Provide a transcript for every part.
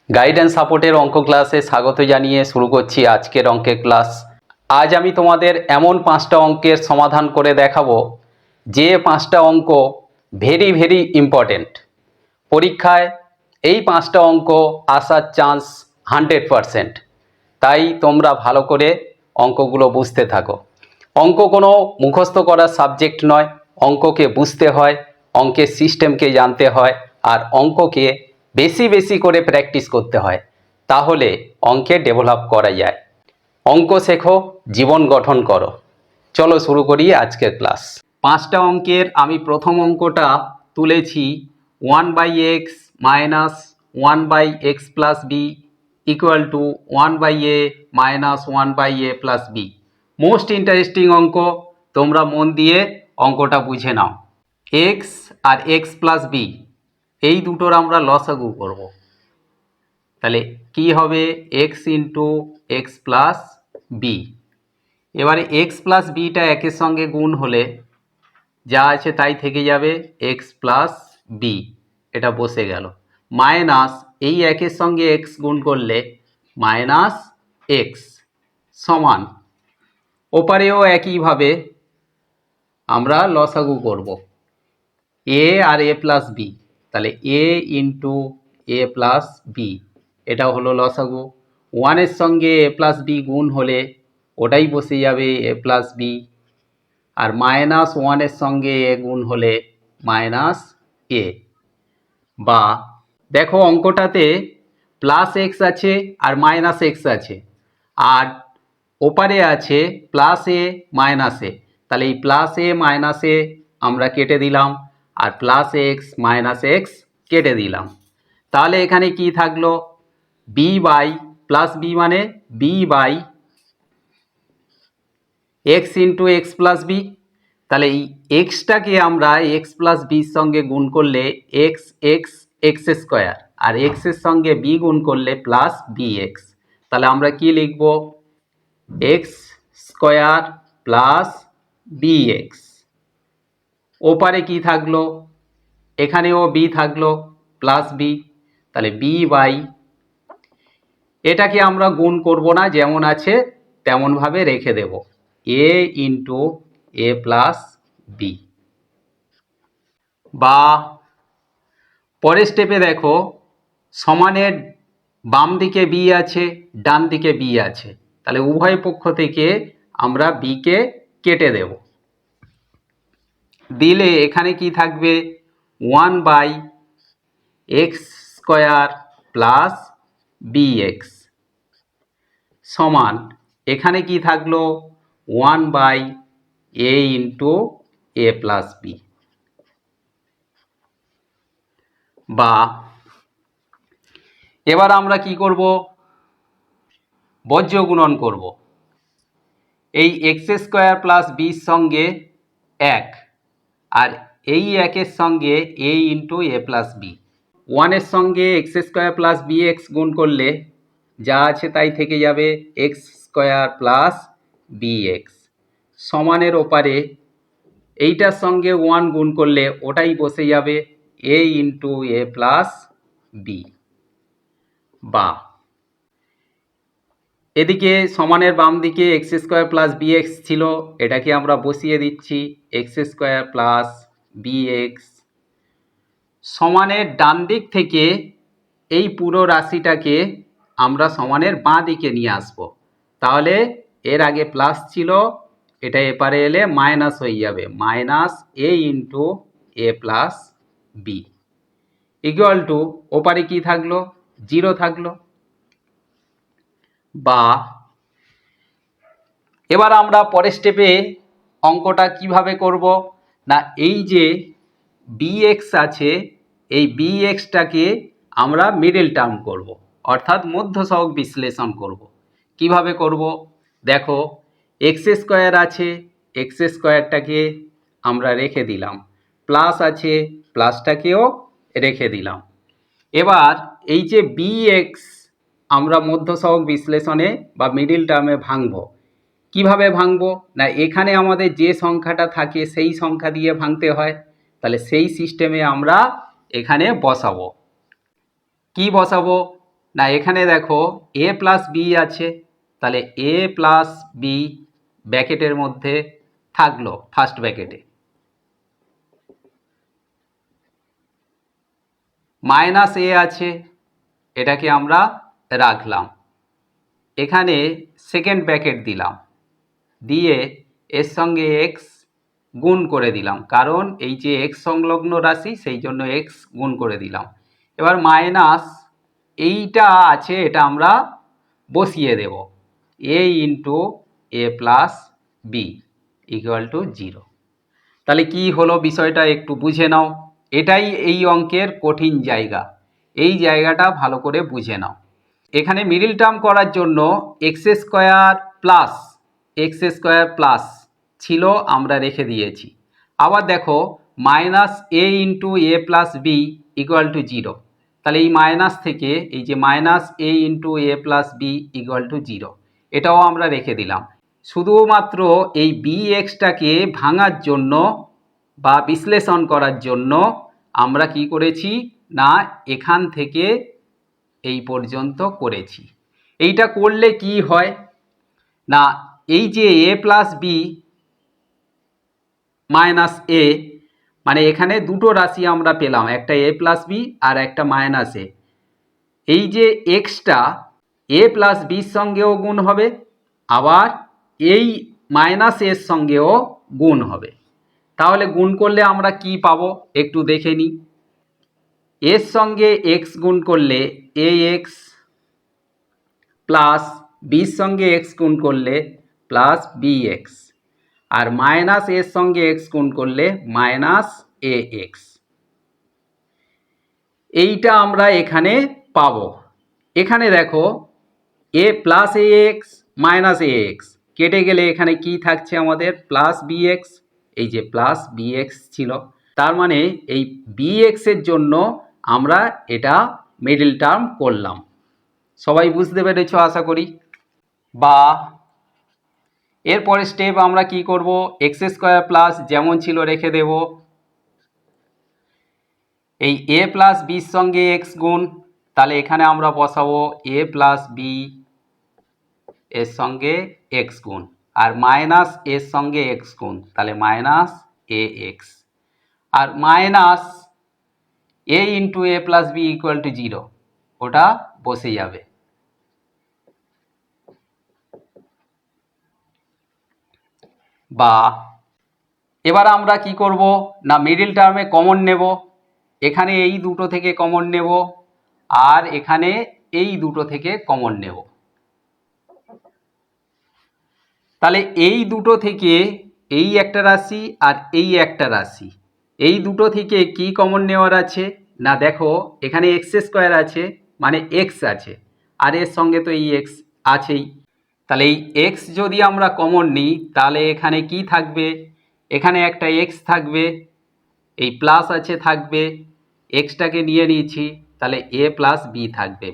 Guidance সাপোর্টের অঙ্ক ক্লাসে স্বাগত জানিয়ে শুরু করছি আজকের অঙ্কের ক্লাস। আজ আমি তোমাদের এমন 5টা অঙ্কের সমাধান করে দেখাবো যে 5টা অঙ্ক ভেরি ভেরি ইম্পর্টেন্ট। পরীক্ষায় এই 5টা অঙ্ক আসার চান্স 100%। তাই তোমরা ভালো করে অঙ্কগুলো বুঝতে থাকো। অঙ্ক কোনো মুখস্থ করার সাবজেক্ট নয়, অঙ্ককে বুঝতে হয়, অঙ্কের সিস্টেমকে জানতে হয়, আর অঙ্ককে বেশি বেশি করে প্র্যাকটিস করতে হয়, তাহলে অঙ্কে ডেভেলপ করা যায়। অঙ্ক শেখো, জীবন গঠন করো। চলো শুরু করি আজকের ক্লাস। 5টা অঙ্কের আমি প্রথম অঙ্কটা তুলেছি 1/x minus 1/x plus b equal to 1/a minus 1/a plus b. Most interesting অঙ্ক, তোমরা মন দিয়ে অঙ্কটা বুঝে নাও। এক্স আর এক্স প্লাস বি এই দুটোর আমরা লসাগু করব। তাহলে কি হবে? X into x plus b. এবারে এক্স প্লাস বিটা একের সঙ্গে গুণ হলে যা আছে তাই থেকে যাবে, এক্স প্লাস বি, এটা বসে গেল। মাইনাস এই একের সঙ্গে এক্স গুণ করলে মাইনাস এক্স সমান, ওপারেও একইভাবে আমরা লসাগু করব, এ আর এ প্লাস বি। তাহলে এ ইন্টু এ প্লাস বি, এটা হলো লসাগু। ওয়ানের সঙ্গে এ প্লাস বি গুণ হলে ওটাই বসে যাবে, এ প্লাস বি। আর মাইনাস ওয়ানের সঙ্গে এ গুণ হলে মাইনাস এ। বা দেখো অঙ্কটাতে প্লাস এক্স আছে আর মাইনাস এক্স আছে, আর ওপারে আছে প্লাস এ মাইনাস এ। তাহলে এই প্লাস এ মাইনাস এ আমরা কেটে দিলাম, আর প্লাস এক্স মাইনাস এক্স কেটে দিলাম। তাহলে এখানে কি থাকলো? বি বাই প্লাস বি মানে b by x into x plus b. তাহলে এই এক্সটাকে আমরা এক্স প্লাস বির সঙ্গে গুণ করলে এক্স এক্স এক্স স্কোয়ার, আর এক্সের সঙ্গে বি গুণ করলে প্লাস বি এক্স। তাহলে আমরা কি লিখব? X square plus b x. ওপারে কি থাকলো? এখানেও বি থাকলো, প্লাস বি। তাহলে বি বাই, এটাকে আমরা গুণ করব না, যেমন আছে তেমনভাবে রেখে দেব, a into a plus b. বা পরের স্টেপে দেখো, সমানের বাম দিকে বি আছে, ডান দিকে বি আছে। তাহলে উভয় পক্ষ থেকে আমরা বিকে কেটে দেব। দিলে এখানে কি থাকবে? 1/x square plus b x সমান, এখানে কি থাকলো? 1/a into a plus b. বা এবার আমরা কি করব? বজ্র গুণন করব। এই এক্স স্কোয়ার প্লাস বির সঙ্গে 1, আর এই একের সঙ্গে a into a plus b. ওয়ানের সঙ্গে x square plus b x গুণ করলে যা আছে তাই থেকে যাবে, x square plus b x সমানের ওপারে এইটার সঙ্গে 1 গুণ করলে ওটাই বসে যাবে, a into a plus b. বা এদিকে সমানের বাম দিকে x square plus b x ছিল, এটাকে আমরা বসিয়ে দিচ্ছি, x square plus b x. সমানের ডান দিক থেকে এই পুরো রাশিটাকে আমরা সমানের বাঁ দিকে নিয়ে আসব। তাহলে এর আগে প্লাস ছিল, এটা এপারে এলে মাইনাস হয়ে যাবে, minus a into a plus b equal to, ওপারে কি থাকলো? 0 থাকলো। বা এবার আমরা পরের স্টেপে অঙ্কটা কিভাবে করব না, এই যে bx আছে, এই bxটাকে আমরা মিডল টার্ম করব, অর্থাৎ মধ্য সহগ বিশ্লেষণ করব। কিভাবে করব? দেখো, এক্স স্কোয়ার আছে, এক্স স্কোয়ারটাকে আমরা রেখে দিলাম, প্লাস আছে, প্লাসটাকেও রেখে দিলাম। এবার এই যে bx আমরা মধ্য সহগ বিশ্লেষণে বা মিডল টার্মে ভাঙব। কিভাবে ভাঙবো না, এখানে আমাদের যে সংখ্যাটা থাকে সেই সংখ্যা দিয়ে ভাঙতে হয়। তাহলে সেই সিস্টেমে আমরা এখানে বসাবো। কি বসাবো না এখানে দেখো এ প্লাস বি আছে, তাহলে এ প্লাস বি ব্র্যাকেটের মধ্যে থাকলো ফার্স্ট ব্র্যাকেটে, মাইনাস এ আছে, এটাকে আমরা রাখলাম, এখানে সেকেন্ড ব্র্যাকেট দিলাম, দিয়ে এর সঙ্গে এক্স গুণ করে দিলাম, কারণ এই যে এক্স সংলগ্ন রাশি সেই জন্য এক্স গুণ করে দিলাম। এবার মাইনাস এইটা আছে, এটা আমরা বসিয়ে দেব, a into a plus b equal to 0। তাহলে কি হলো বিষয়টা একটু বুঝে নাও, এটাই এই অঙ্কের কঠিন জায়গা, এই জায়গাটা ভালো করে বুঝে নাও। এখানে মিডল টার্ম করার জন্য এক্স স্কোয়ার প্লাস ছিল, আমরা রেখে দিয়েছি। আবার দেখো minus a into a plus b equal to 0, তাহলে এই মাইনাস থেকে এই যে minus a into a plus b equal to 0, এটাও আমরা রেখে দিলাম। শুধুমাত্র এই বি এক্সটাকে ভাঙার জন্য বা বিশ্লেষণ করার জন্য আমরা কি করেছি না এখান থেকে এই পর্যন্ত করেছি। এইটা করলে কি হয় না, এই যে এ প্লাস বি মাইনাস এ, মানে এখানে দুটো রাশি আমরা পেলাম, একটা এ প্লাস বি আর একটা মাইনাস এ। এই যে এক্সটা এ প্লাস বির সঙ্গেও গুণ হবে, আবার এই মাইনাস এর সঙ্গেও গুণ হবে। তাহলে গুণ করলে আমরা কি পাবো একটু দেখে নিই। এর সঙ্গে এক্স গুণ করলে এ এক্স, প্লাস বির সঙ্গে এক্স গুণ করলে প্লাস বি এক্স, আর মাইনাস এর সঙ্গে এক্স গুণ করলে মাইনাস এ এক্স। এইটা আমরা এখানে পাবো। এখানে দেখো এ plus A x minus a x কেটে গেলে এখানে কি থাকছে আমাদের প্লাস বি এক্স, এই যে প্লাস বি এক্স ছিল, তার মানে এই বি এক্সের জন্য আমরা এটা মিডল টার্ম করলাম। সবাই বুঝতে পেরেছ আশা করি। বা এরপরে স্টেপ আমরা কি করব, এক্স স্কোয়ার প্লাস যেমন ছিল রেখে দেব, এই এ প্লাস বির সঙ্গে এক্স গুণ, তাহলে এখানে আমরা বসাবো এ প্লাস বি এর সঙ্গে এক্স গুণ, আর মাইনাস এর সঙ্গে এক্স গুণ, তাহলে মাইনাস এ এক্স, আর minus a into a plus b equal to 0, ওটা বসে যাবে। বা এবার আমরা কি করব না মিডল টার্মে কমন নেব, এখানে এই দুটো থেকে কমন নেব আর এখানে এই দুটো থেকে কমন নেব। তাহলে এই দুটো থেকে এই একটা রাশি আর এই একটা রাশি, এই দুটো থেকে কি কমন নেওয়ার আছে না দেখো এখানে এক্স স্কোয়ার আছে মানে এক্স আছে, আর এর সঙ্গে তো এই এক্স আছেই, তাহলে এই এক্স যদি আমরা কমন নিই তাহলে এখানে কি থাকবে, এখানে একটা এক্স থাকবে, এই প্লাস আছে থাকবে, এক্সটাকে নিয়ে নিয়েছি, তাহলে এ প্লাস বি থাকবে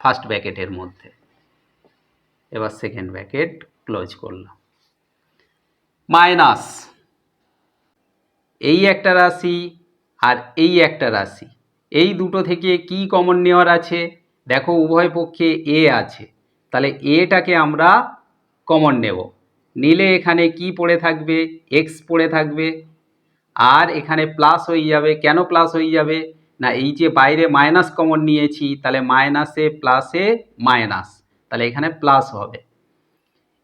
ফার্স্ট ব্র্যাকেটের মধ্যে। এবার সেকেন্ড ব্র্যাকেট ক্লোজ করলাম, মাইনাস এই একটা রাশি আর এই একটা রাশি, এই দুটো থেকে কি কমন নেওয়ার আছে দেখো উভয় পক্ষে এ আছে, তাহলে এটাকে আমরা কমন নেব, নিলে এখানে কি পড়ে থাকবে এক্স পড়ে থাকবে, আর এখানে প্লাস হয়ে যাবে। কেন প্লাস হয়ে যাবে না এই যে বাইরে মাইনাস কমন নিয়েছি, তাহলে মাইনাসে প্লাসে মাইনাস, তাহলে এখানে প্লাস হবে।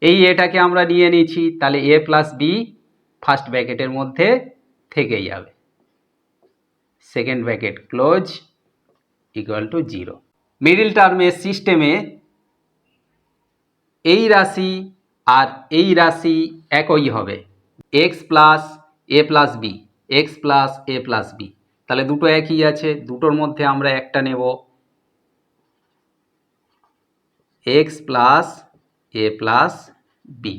এই এটাকে আমরা নিয়ে নিয়েছি, তাহলে এ প্লাস বি ফার্স্ট ব্র্যাকেটের মধ্যে থেকে যাবে, second bracket close equal to 0। Middle টার্মের সিস্টেমে এই রাশি আর এই রাশি একই হবে, এক্স প্লাস এ প্লাস বি, এক্স প্লাস এ প্লাস বি, তাহলে দুটো একই আছে, দুটোর মধ্যে আমরা একটা নেব, এক্স প্লাস এ প্লাস বি।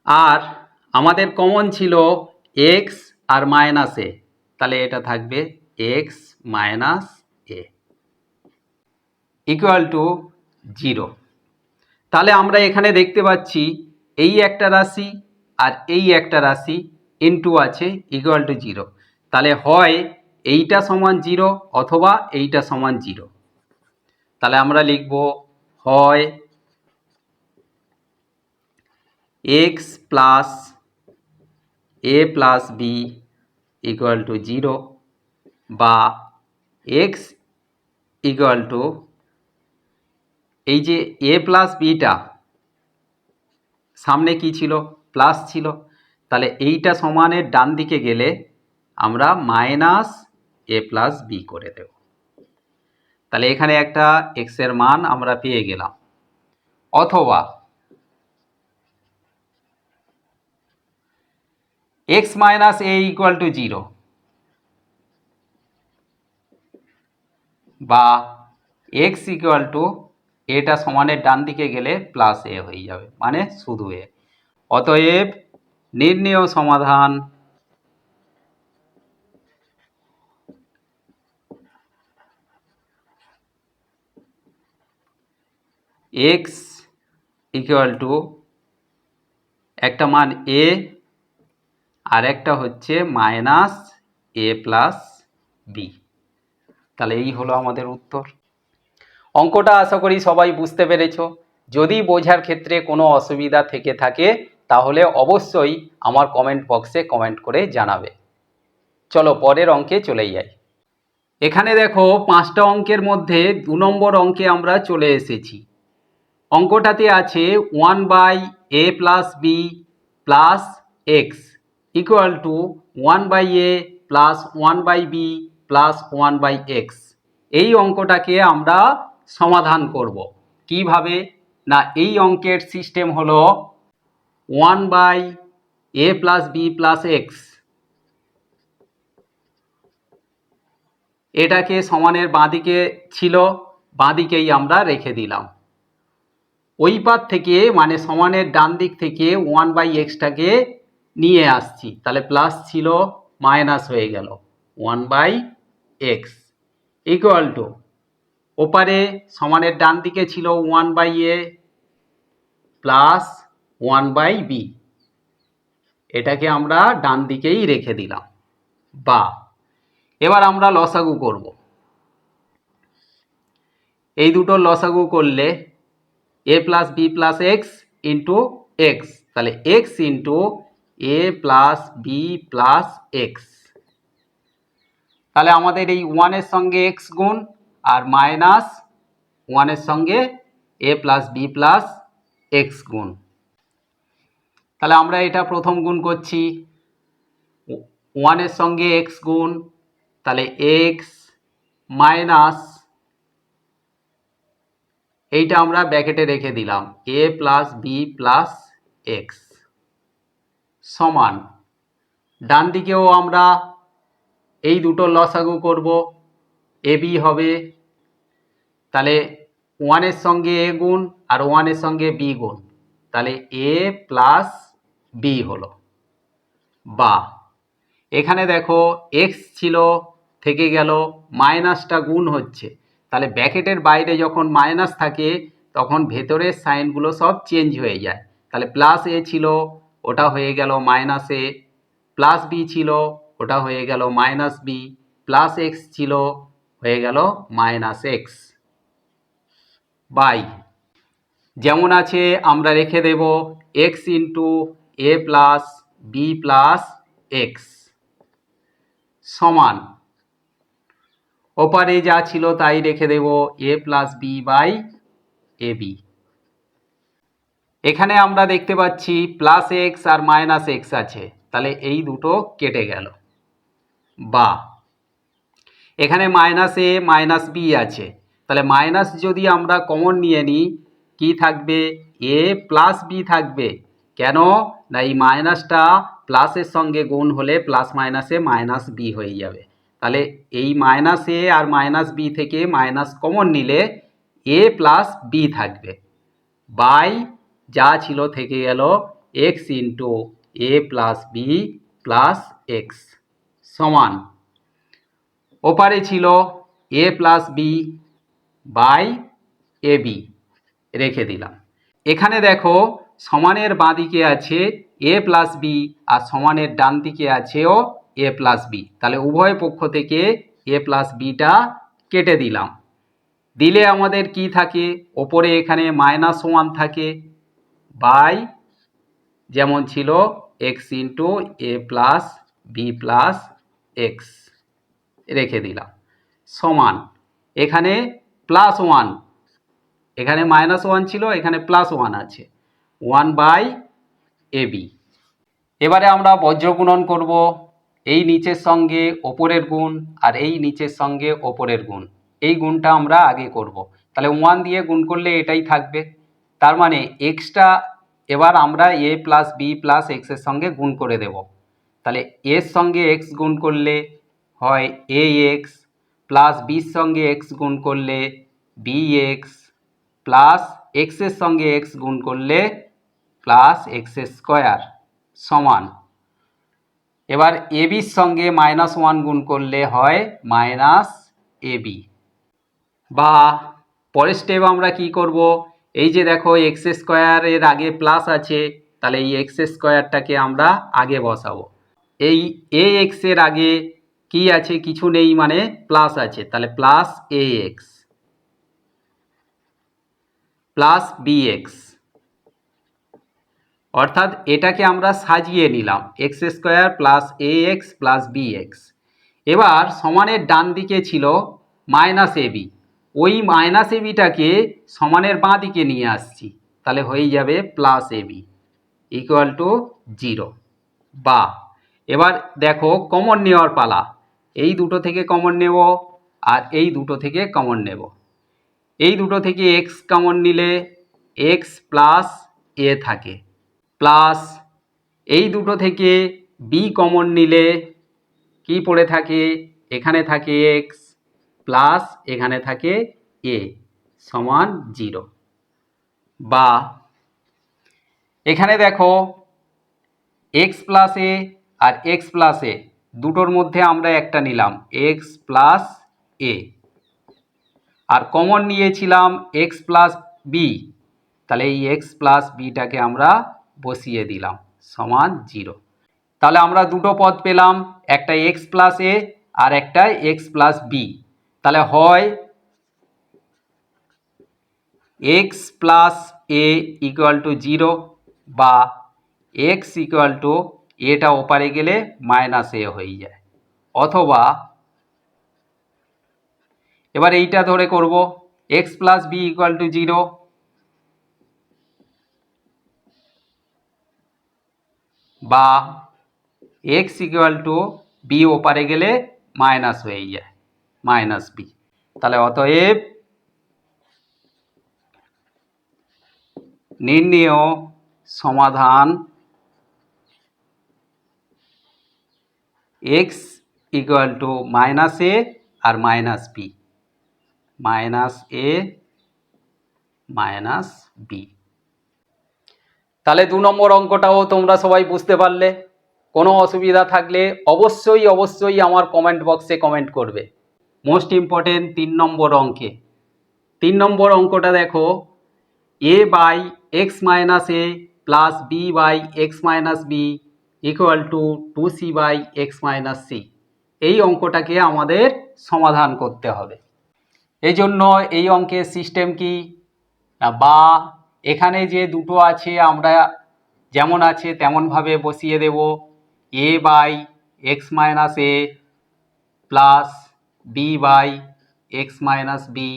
আর আমাদের কমন ছিল এক্স আর মাইনাস এ, তাহলে এটা থাকবে x minus A equal to 0। তাহলে আমরা এখানে দেখতে পাচ্ছি এই একটা রাশি আর এই একটা রাশি ইনটু আছে ইকুয়াল টু 0, তাহলে হয় এইটা সমান 0 অথবা এইটা সমান 0। তাহলে আমরা লিখব হয় x plus a plus b equal to 0 বা x ইকুয়াল টু এই যে a প্লাস বিটা সামনে কি ছিল, প্লাস ছিল, তাহলে এইটা সমানের ডান দিকে গেলে আমরা মাইনাস a প্লাস বি করে দেব। তাহলে এখানে একটা x এর মান আমরা পেয়ে গেলাম। অথবা x minus a equal to 0 বা x ইকুয়াল টু এটা সমানের ডান দিকে গেলে প্লাস a হয়ে যাবে, মানে শুধু a। অতএব নির্ণেয় সমাধান x ইকুয়াল টু একটা মান a আর একটা হচ্ছে মাইনাস a প্লাস বি। তাহলে এই হলো আমাদের উত্তর। অঙ্কটা আশা করি সবাই বুঝতে পেরেছো। যদি বোঝার ক্ষেত্রে কোনো অসুবিধা থেকে থাকে তাহলে অবশ্যই আমার কমেন্ট বক্সে কমেন্ট করে জানাবে। চলো পরের অঙ্কে চলে যাই। এখানে দেখো 5টা অঙ্কের মধ্যে 2 নম্বর অঙ্কে আমরা চলে এসেছি। অঙ্কটাতে আছে 1/a plus b plus x equal to 1/a plus 1/b plus 1/x। এই অঙ্কটাকে আমরা সমাধান করব কিভাবে না, এই অঙ্কের সিস্টেম হলো 1/a plus b plus x, এটাকে সমানের বাঁদিকে ছিল, বাঁদিকেই আমরা রেখে দিলাম। ওই পার থেকে মানে সমানের ডান দিক থেকে 1/xটাকে নিয়ে আসছি, তাহলে প্লাস ছিল মাইনাস হয়ে গেল 1/x ইকুয়াল টু ওপারে সমানের ডান দিকে ছিল 1/a প্লাস 1/b, এটাকে আমরা ডান দিকেই রেখে দিলাম। বা এবার আমরা লসাগু করব। এই দুটো লসাগু করলে a plus b plus x into x, তাহলে x into a plus b plus x. তাহলে আমাদের এই 1-এর সঙ্গে এক্স গুণ আর মাইনাস 1-এর সঙ্গে এ প্লাস বি প্লাস এক্স গুণ। তাহলে আমরা এটা প্রথম গুণ করছি, 1-এর সঙ্গে এক্স গুণ, তাহলে এক্স মাইনাস এইটা আমরা ব্র্যাকেটে রেখে দিলাম a plus b plus x সমান ডান দিকেও আমরা এই দুটো লসাগু করব, এ বি হবে, তাহলে 1-এর সঙ্গে এ গুণ আর 1-এর সঙ্গে বি গুণ, তাহলে এ প্লাস বি হলো। বা এখানে দেখো এক্স ছিল থেকে গেল, মাইনাসটা গুণ হচ্ছে, তাহলে ব্র্যাকেটের বাইরে যখন মাইনাস থাকে তখন ভেতরের সাইনগুলো সব চেঞ্জ হয়ে যায়। তাহলে প্লাস এ ছিল ওটা হয়ে গেল মাইনাস এ, প্লাস বি ছিল ওটা হয়ে গেল মাইনাস বি, প্লাস এক্স ছিল হয়ে গেল মাইনাস এক্স। বাই যেমন আছে আমরা রেখে দেব x into a plus b plus x সমান ওপারে যা ছিল তাই রেখে দেব a plus b by a b. এখানে আমরা দেখতে পাচ্ছি প্লাস এক্স আর মাইনাস এক্স আছে, তাহলে এই দুটো কেটে গেল। বা এখানে মাইনাস এ মাইনাস বি আছে, তাহলে মাইনাস যদি আমরা কমন নিয়ে নিই কি থাকবে, এ প্লাস বি থাকবে। কেন না এই মাইনাসটা প্লাসের সঙ্গে গুণ হলে প্লাস মাইনাসে মাইনাস বি হয়ে যাবে, তাহলে এই মাইনাস এ আর মাইনাস বি থেকে মাইনাস কমন নিলে এ প্লাস বি থাকবে, বাই যা ছিল থেকে গেল x into a plus b plus x সমান ওপারে ছিল a plus b by a b রেখে দিলাম। এখানে দেখো সমানের বাঁ দিকে আছে এ প্লাস বি আর সমানের ডান দিকে আছেও এ প্লাস বি, তাহলে উভয় পক্ষ থেকে এ প্লাস বিটা কেটে দিলাম। দিলে আমাদের কি থাকে, ওপরে এখানে -1 থাকে বাই যেমন ছিল x into a plus b plus x রেখে দিলাম, সমান এখানে +1, এখানে -1 ছিল, এখানে +1 আছে, 1/ab। এবারে আমরা বজ্র গুণন করব, এই নিচের সঙ্গে ওপরের গুণ আর এই নিচের সঙ্গে ওপরের গুণ, এই গুণটা আমরা আগে করব। তাহলে 1 দিয়ে গুণ করলে এটাই থাকবে, তার মানে এক্সটা এবার আমরা এ প্লাস বি প্লাস এক্সের সঙ্গে গুণ করে দেব। তাহলে এর সঙ্গে এক্স গুণ করলে হয় এ এক্স, প্লাস বির সঙ্গে এক্স গুণ করলে বি এক্স, প্লাস এক্সের সঙ্গে এক্স গুণ করলে প্লাস এক্স স্কোয়ার সমান, এবার এ বির সঙ্গে -1 গুণ করলে হয় -ab। বা পরের স্টেপ আমরা কি করব, এই যে দেখো এক্স স্কোয়ারের আগে প্লাস আছে, তাহলে এই এক্স স্কোয়ারটাকে আমরা আগে বসাবো। এই এ এক্সের আগে কি আছে, কিছু নেই, মানে প্লাস আছে, তাহলে প্লাস এ এক্স প্লাস বি এক্স, অর্থাৎ এটাকে আমরা সাজিয়ে নিলাম এক্স স্কোয়ার প্লাস এ এক্স প্লাস বি এক্স। এবার সমানের ডান দিকে ছিল -ab, ওই -abটাকে সমানের বাঁ দিকে নিয়ে আসছি, তাহলে হয়ে যাবে +ab ইকুয়াল টু 0। বা এবার দেখো কমন নেওয়ার পালা, এই দুটো থেকে কমন নেব আর এই দুটো থেকে কমন নেব। এই দুটো থেকে এক্স কমন নিলে এক্স প্লাস এ থাকে, প্লাস এই দুটো থেকে বি কমন নিলে কি পড়ে থাকে, এখানে থাকে এক্স প্লাস এখানে থাকে এ সমান 0। বা এখানে দেখো এক্স প্লাস এ আর এক্স প্লাস এ দুটোর মধ্যে আমরা একটা নিলাম এক্স প্লাস এ, আর কমন নিয়েছিলাম এক্স প্লাস বি, তাহলে এই এক্স প্লাস বিটাকে আমরা বসিয়ে দিলাম সমান 0। তাহলে আমরা দুটো পদ পেলাম, একটা এক্স প্লাস এ আর একটা এক্স প্লাস বি। তাহলে হয় x plus a equal to 0 বা এক্স ইকুয়াল টু এটা ওপারে গেলে -a হয়ে যায়, অথবা এবার এইটা ধরে করব x plus b equal to 0 বা এক্স ইকুয়াল টু বি ওপারে গেলে মাইনাস হয়ে যায় -b। তাহলে অতএব নির্ণেয় সমাধান এক্স ইকুয়াল টু -a আর -b, -a -b। তাহলে 2 নম্বর অঙ্কটাও তোমরা সবাই বুঝতে পারলে। কোনো অসুবিধা থাকলে অবশ্যই আমার কমেন্ট বক্সে কমেন্ট করবে। মোস্ট ইম্পর্টেন্ট 3 নম্বর অঙ্কে, 3 নম্বর অঙ্কটা দেখো, a by x minus a plus b by x minus b equal to 2c by x minus c. এই অঙ্কটাকে আমাদের সমাধান করতে হবে। এই জন্য এই অঙ্কের সিস্টেম কি না, বা এখানে যে দুটো আছে আমরা যেমন আছে তেমনভাবে বসিয়ে দেব, a by x minus a plus b by x minus b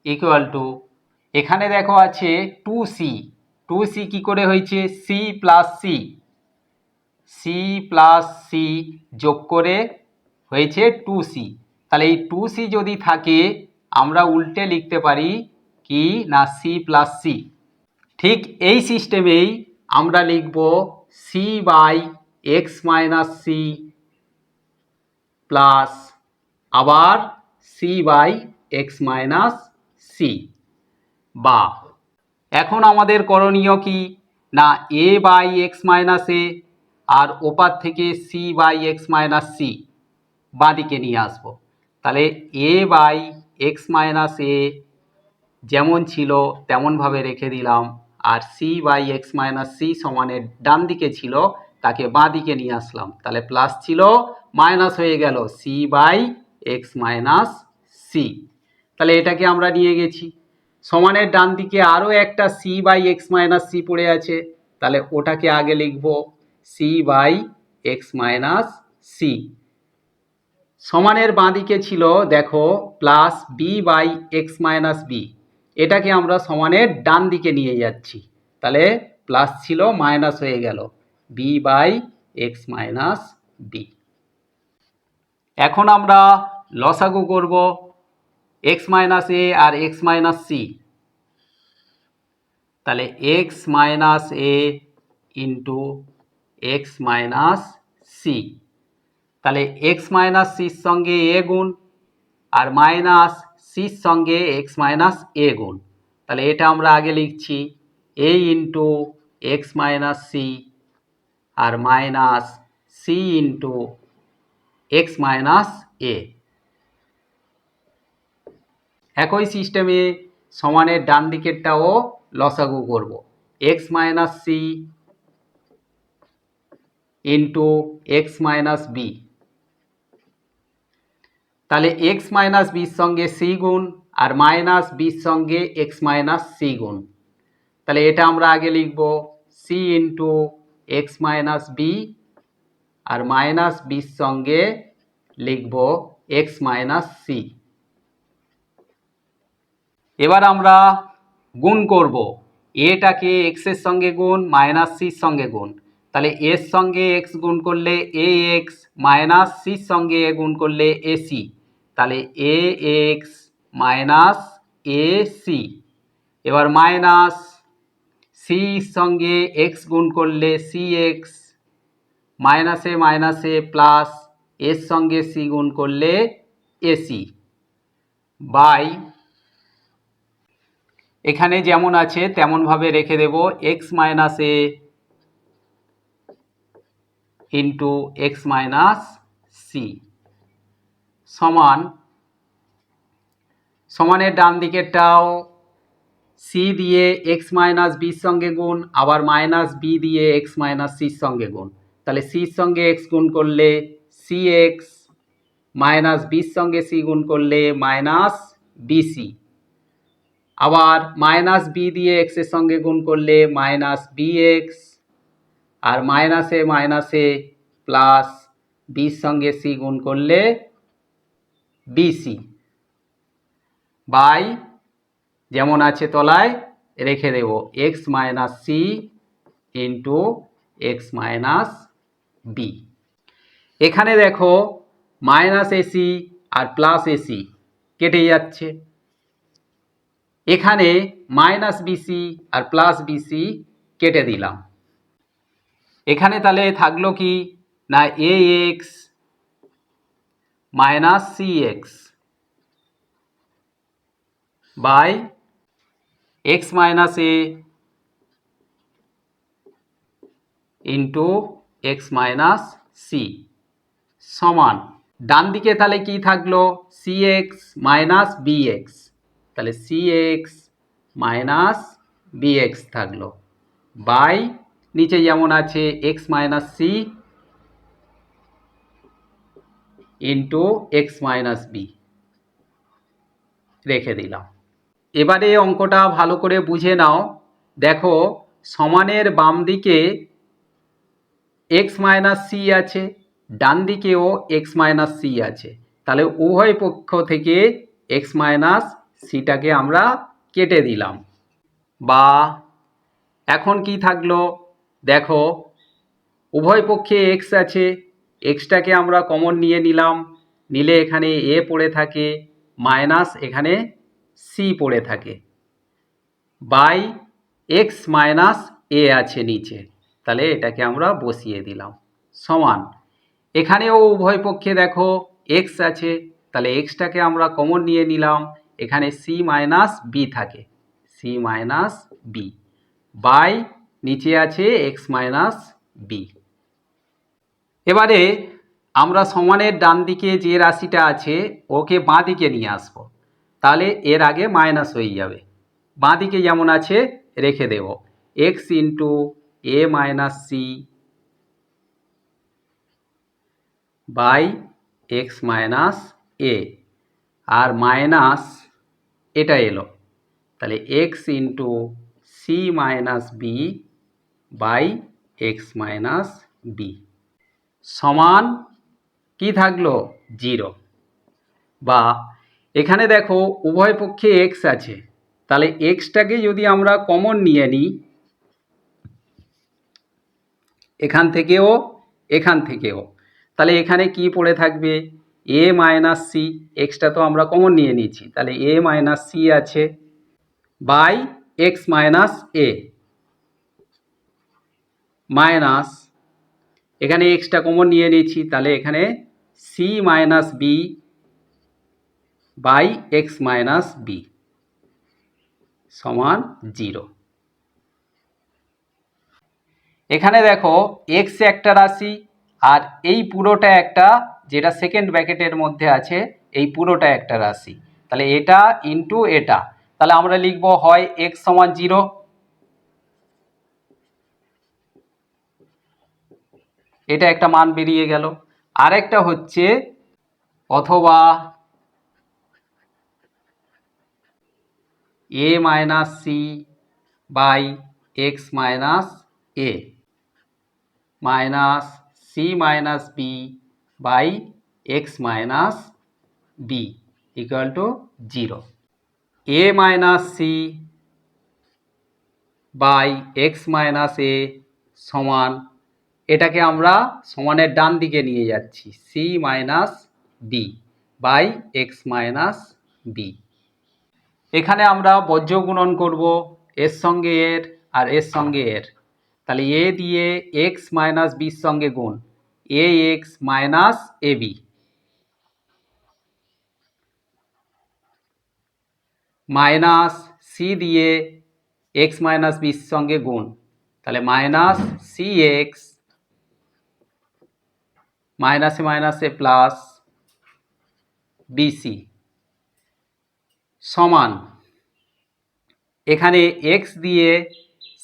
equal to, এখানে দেখো আছে 2c, 2c কি করে হয়েছে, c প্লাস সি যোগ করে হয়েছে 2c। তাহলে এই 2c যদি থাকে আমরা উল্টে লিখতে পারি কি না c প্লাস সি। ঠিক এই সিস্টেমেই আমরা লিখব c by x minus c plus আবার c by x minus c. বা এখন আমাদের করণীয় কি না, a by x minus a আর ওপার থেকে c by x minus c বাঁদিকে নিয়ে আসবো। তাহলে a by x minus a যেমন ছিল তেমনভাবে রেখে দিলাম, আর c by x minus c সমানের ডান দিকে ছিল তাকে বাঁ দিকে নিয়ে আসলাম, তাহলে প্লাস ছিল মাইনাস হয়ে গেল c by x minus c. তাহলে এটাকে আমরা নিয়ে গেছি। সমানের ডান দিকে আরও একটা c by x minus c পড়ে আছে, তাহলে ওটাকে আগে লিখব c by x minus c. সমানের বাঁ দিকে ছিল দেখো plus b by x minus b, এটাকে আমরা সমানের ডান দিকে নিয়ে যাচ্ছি, তাহলে প্লাস ছিল মাইনাস হয়ে গেল b by x minus b. এখন আমরা লসাগু করব এক্স মাইনাস এ আর এক্স মাইনাস সি, তাহলে x minus a into x minus c, তাহলে এক্স মাইনাস সির সঙ্গে এ গুণ আর মাইনাস সির সঙ্গে এক্স মাইনাস এ গুণ, তাহলে এটা আমরা আগে লিখছি a into x minus c আর minus c into x minus a. একই সিস্টেমে সমানের ডান দিকেরটাও লসাগু করব x minus c into x minus b, তাহলে এক্স মাইনাস বির সঙ্গে সি গুণ আর মাইনাস বির সঙ্গে এক্স মাইনাস সি গুণ, তাহলে এটা আমরা আগে লিখব c into x minus b আর মাইনাস বির সঙ্গে লিখব এক্স মাইনাস সি। এবার আমরা গুণ করব এটাকে এক্সের সঙ্গে গুণ মাইনাস সির সঙ্গে গুণ, তাহলে এর সঙ্গে এক্স গুণ করলে এ এক্স মাইনাস সির সঙ্গে এ গুণ করলে এ সি, তাহলে এ এক্স মাইনাস এ সি। এবার মাইনাস সির সঙ্গে এক্স গুণ করলে সি এক্স মাইনাসে মাইনাসে প্লাস এর সঙ্গে সি গুণ করলে এসি বাই, এখানে যেমন আছে তেমনভাবে রেখে দেব x minus a into x minus c সমান, সমানের ডান দিকেরটাও সি দিয়ে এক্স মাইনাস বির সঙ্গে গুণ আবার মাইনাস বি দিয়ে এক্স মাইনাস সির সঙ্গে গুণ, তাহলে সির সঙ্গে এক্স গুণ করলে সি এক্স মাইনাস বির সঙ্গে সি গুণ করলে মাইনাস বিসি, আবার মাইনাস বি দিয়ে এক্সের সঙ্গে গুণ করলে মাইনাস বি এক্স আর মাইনাসে মাইনাসে প্লাস বির সঙ্গে সি গুণ করলে বিসি বাই, যেমন আছে তলায় রেখে দেব x minus c into x minus b. এখানে দেখো মাইনাস এসি আর প্লাস এসি কেটে যাচ্ছে, এখানে মাইনাস বিসি আর প্লাস বিসি কেটে দিলাম, এখানে তাহলে থাকলো কি না a x minus c x by x minus a into x minus c সমান, ডান দিকে তাহলে কি থাকলো c x minus b x, তাহলে c x minus b x থাকলো বাই, নিচে যেমন আছে x minus c into x minus b রেখে দিলাম। এবারে অঙ্কটা ভালো করে বুঝে নাও, দেখো সমানের বাম দিকে এক্স মাইনাস সি আছে, ডান দিকেও এক্স মাইনাস সি আছে, তাহলে উভয় পক্ষ থেকে এক্স মাইনাস সিটাকে আমরা কেটে দিলাম, বা এখন কি থাকলো দেখো উভয় পক্ষে এক্স আছে, এক্সটাকে আমরা কমন নিয়ে নিলাম, নিলে এখানে এ পড়ে থাকে মাইনাস এখানে সি পড়ে থাকে বাই এক্স মাইনাস এ আছে নিচে, তাহলে এটাকে আমরা বসিয়ে দিলাম সমান, এখানেও উভয় পক্ষে দেখো এক্স আছে, তাহলে এক্সটাকে আমরা কমন নিয়ে নিলাম, এখানে সি মাইনাস বি থাকে সি মাইনাস বি বাই নিচে আছে এক্স মাইনাস বি। এবারে আমরা সমানের ডান দিকে যে রাশিটা আছে ওকে বাঁ দিকে নিয়ে আসব, তাহলে এর আগে মাইনাস হয়ে যাবে, বাঁ দিকে যেমন আছে রেখে দেব x into a minus c by x minus a, আর মাইনাস এটা এলো, তাহলে x into c minus b by x minus b সমান কি থাকলো? 0। বা এখানে দেখো উভয় পক্ষে এক্স আছে, তাহলে এক্সটাকে যদি আমরা কমন নিয়ে নিই এখান থেকেও এখান থেকেও, তাহলে এখানে কি পড়ে থাকবে? এ মাইনাস সি, এক্সটা তো আমরা কমন নিয়ে নিয়েছি, তাহলে এ মাইনাস সি আছে by x minus a minus, এখানে এক্সটা কমন নিয়ে নিয়েছি, তাহলে এখানে c minus b by x minus b সমান 0। এখানে দেখো এক্স একটা রাশি আর এই পুরোটা একটা, যেটা সেকেন্ড ব্র্যাকেটের মধ্যে আছে, এই পুরোটা একটা রাশি, তাহলে এটা ইন্টু এটা, তাহলে আমরা লিখবো হয় এক্স সমান 0, এটা একটা মান বেরিয়ে গেল। আরেকটা হচ্ছে অথবা a minus c by x minus a minus c minus b by x minus b equal to 0। A minus c by x minus a সমান, এটাকে আমরা সমানের ডান দিকে নিয়ে যাচ্ছি, c minus b by x minus b. এখানে আমরা বজ্র গুণন করব, এর সঙ্গে এর আর এর সঙ্গে এর, তাহলে এ দিয়ে এক্স মাইনাস বির সঙ্গে গুণ, এ x minus A B minus C দিয়ে এক্স মাইনাস বির সঙ্গে গুণ, তাহলে মাইনাস সি এক্স মাইনাসে মাইনাসে প্লাস বিসি সমান, এখানে এক্স দিয়ে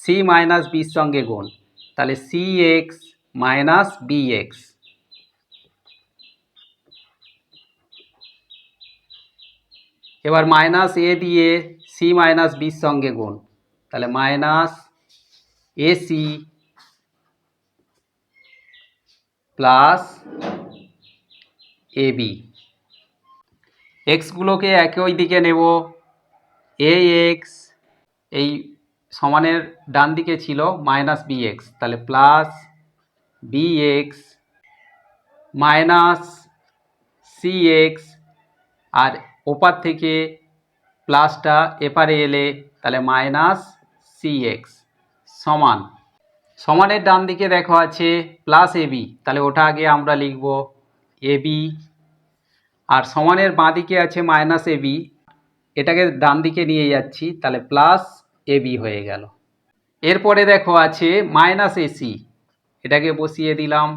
সি মাইনাস বির সঙ্গে গুণ, তাহলে c x minus b x, এবার মাইনাস এ দিয়ে সি মাইনাস বির সঙ্গে গুণ, তাহলে মাইনাস এসি প্লাস এবি, এক্সগুলোকে একই দিকে নেব, এ এক্স এই সমানের ডান দিকে ছিল মাইনাস বি এক্স, তাহলে plus b x minus c x, আর ওপার থেকে প্লাসটা এপারে এলে তাহলে মাইনাস সি এক্স সমান, সমানের ডান দিকে দেখো আছে প্লাস এবি, তাহলে ওটা আগে আমরা লিখব এবি, আর সমানের বাঁ দিকে আছে মাইনাস এবি, এটাকে ডান দিকে নিয়ে যাচ্ছি, তাহলে প্লাস এবি হয়ে গেল। এরপরে দেখো আছে মাইনাস এসি, এটাকে বসিয়ে দিলাম,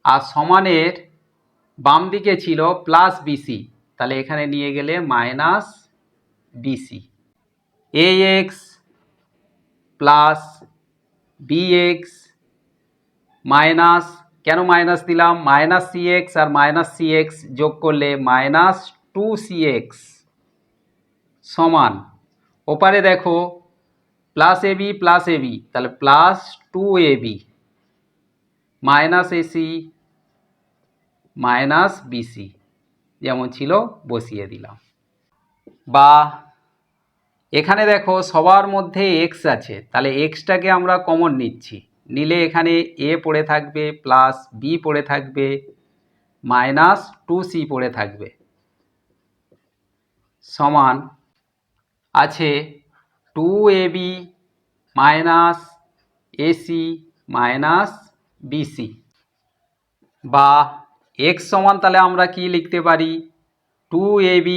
আর সমানের বাম দিকে ছিল প্লাস বিসি, তাহলে এখানে নিয়ে গেলে minus bc, a x plus b x minus, কেন মাইনাস দিলাম? মাইনাস সি এক্স আর মাইনাস সি এক্স যোগ করলে মাইনাস 2cx সমান, ওপারে দেখো প্লাস এবি, তাহলে plus 2ab minus ac minus bc যেমন ছিল বসিয়ে দিলাম। বা এখানে দেখো সবার মধ্যে এক্স আছে, তাহলে এক্সটাকে আমরা কমন নিচ্ছি, নিলে এখানে এ পড়ে থাকবে প্লাস বি পড়ে থাকবে মাইনাস 2c পড়ে থাকবে সমান আছে 2ab minus ac minus bc. বা এক্স সমান তাহলে আমরা কি লিখতে পারি? 2ab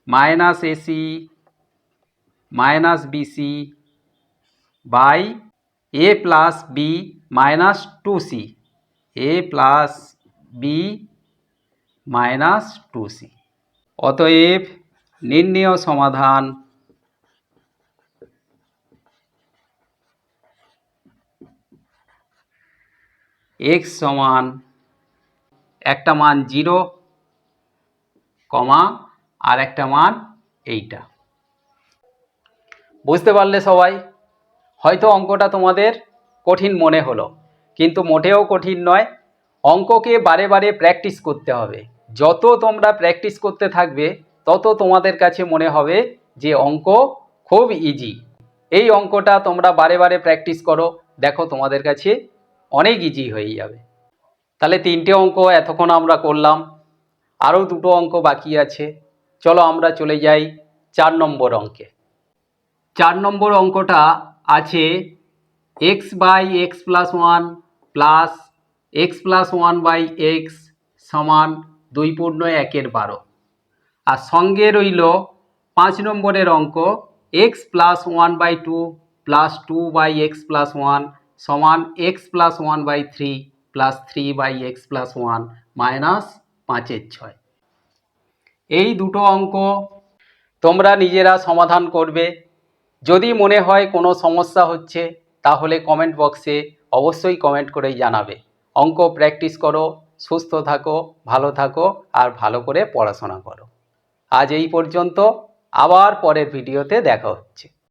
minus ac minus bc by a plus b minus 2c, a plus b minus 2c। অতএব নির্ণেয় সমাধান এক্স সমান একটা মান 0, কমা আর একটা মান এইটা। বুঝতে পারলে সবাই? হয়তো অঙ্কটা তোমাদের কঠিন মনে হলো, কিন্তু মোটেও কঠিন নয়। অঙ্ককে বারে বারে প্র্যাকটিস করতে হবে। যত তোমরা প্র্যাকটিস করতে থাকবে তত তোমাদের কাছে মনে হবে যে অঙ্ক খুব ইজি। এই অঙ্কটা তোমরা বারে বারে প্র্যাকটিস করো, দেখো তোমাদের কাছে অনেক ইজি হয়ে যাবে। তাহলে 3টে অঙ্ক এতক্ষণ আমরা করলাম, আরও 2টো অঙ্ক বাকি আছে। চলো আমরা চলে যাই 4 নম্বর অঙ্কে। 4 নম্বর অঙ্কটা আছে x by x plus 1 plus x plus 1 by x সমান 2/1/12। আর সঙ্গে রইল 5 নম্বরের অঙ্ক x plus 1/2 plus 2/x plus 1 সমান x plus 1/3 plus 3/x plus 1 minus 5/6। এই দুটো অঙ্ক তোমরা নিজেরা সমাধান করবে। যদি মনে হয় কোনো সমস্যা হচ্ছে তাহলে কমেন্ট বক্সে অবশ্যই কমেন্ট করেই জানাবে। অঙ্ক প্র্যাকটিস করো, সুস্থ থাকো, ভালো থাকো আর ভালো করে পড়াশোনা করো। আজ এই পর্যন্ত, আবার পরের ভিডিওতে দেখা হচ্ছে।